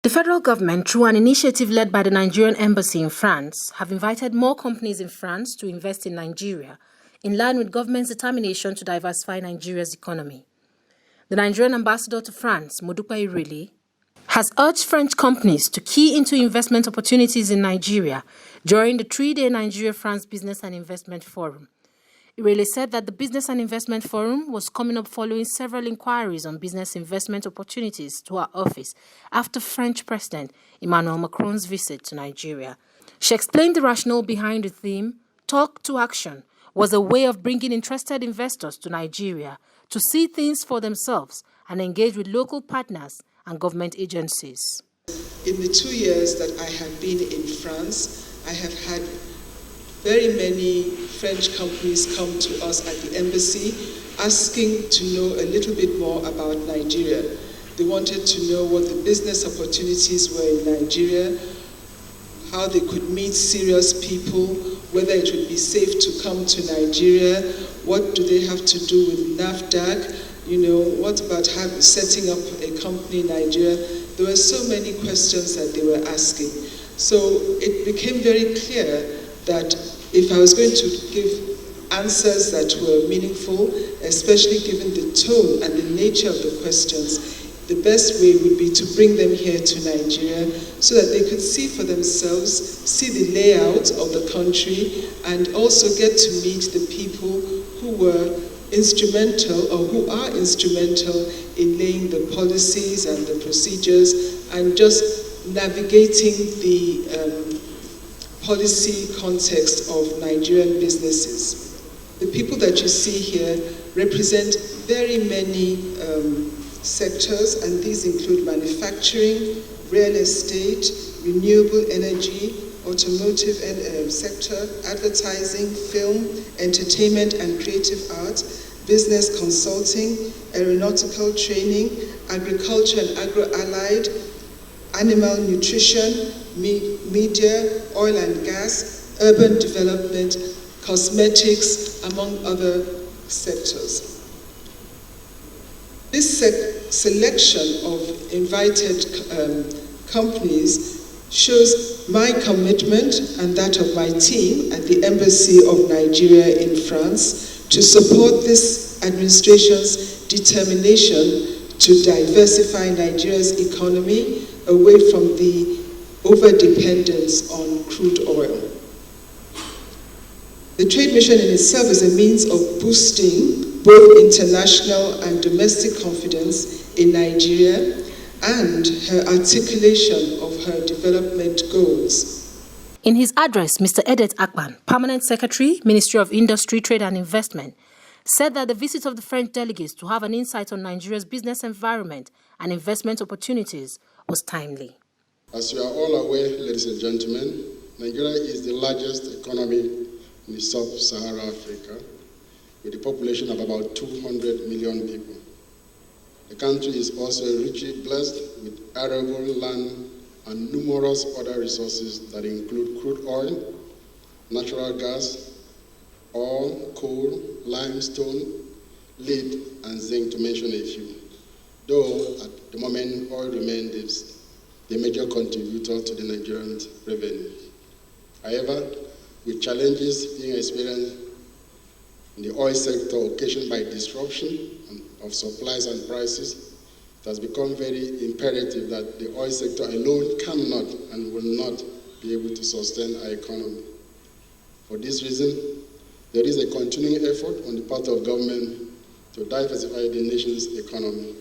The federal government, through an initiative led by the Nigerian Embassy in France, have invited more companies in France to invest in Nigeria, in line with government's determination to diversify Nigeria's economy. The Nigerian ambassador to France, Modupe Irele, has urged French companies to key into investment opportunities in Nigeria during the 3-day Nigeria-France Business and Investment Forum. Irele said that the Business and Investment Forum was coming up following several inquiries on business investment opportunities to her office after French President Emmanuel Macron's visit to Nigeria. She explained the rationale behind the theme, Talk to Action, was a way of bringing interested investors to Nigeria to see things for themselves and engage with local partners and government agencies. In the 2 years that I have been in France, I have had very many French companies come to us at the embassy asking to know a little bit more about Nigeria. They wanted to know what the business opportunities were in Nigeria, how they could meet serious people, whether it would be safe to come to Nigeria, what do they have to do with NAFDAC, what about setting up a company in Nigeria. There were so many questions that they were asking. So it became very clear that if I was going to give answers that were meaningful, especially given the tone and the nature of the questions, the best way would be to bring them here to Nigeria so that they could see for themselves, see the layout of the country, and also get to meet the people who were instrumental or who are instrumental in laying the policies and the procedures and just navigating the policy context of Nigerian businesses. The people that you see here represent very many sectors, and these include manufacturing, real estate, renewable energy, automotive sector, advertising, film, entertainment and creative arts, business consulting, aeronautical training, agriculture and agro-allied, animal nutrition, media, oil and gas, urban development, cosmetics, among other sectors. This selection of invited companies shows my commitment and that of my team at the Embassy of Nigeria in France to support this administration's determination to diversify Nigeria's economy away from the over-dependence on crude oil. The trade mission in itself is a means of boosting both international and domestic confidence in Nigeria and her articulation of her development goals. In his address, Mr. Edet Akpan, Permanent Secretary, Ministry of Industry, Trade and Investment, said that the visit of the French delegates to have an insight on Nigeria's business environment and investment opportunities was timely. As you are all aware, ladies and gentlemen, Nigeria is the largest economy in the sub-Saharan Africa, with a population of about 200 million people. The country is also richly blessed with arable land and numerous other resources that include crude oil, natural gas, oil, coal, limestone, lead, and zinc, to mention a few. Though at the moment oil remains the major contributor to the Nigerian revenue. However, with challenges being experienced in the oil sector occasioned by disruption of supplies and prices, it has become very imperative that the oil sector alone cannot and will not be able to sustain our economy. For this reason, there is a continuing effort on the part of government to diversify the nation's economy.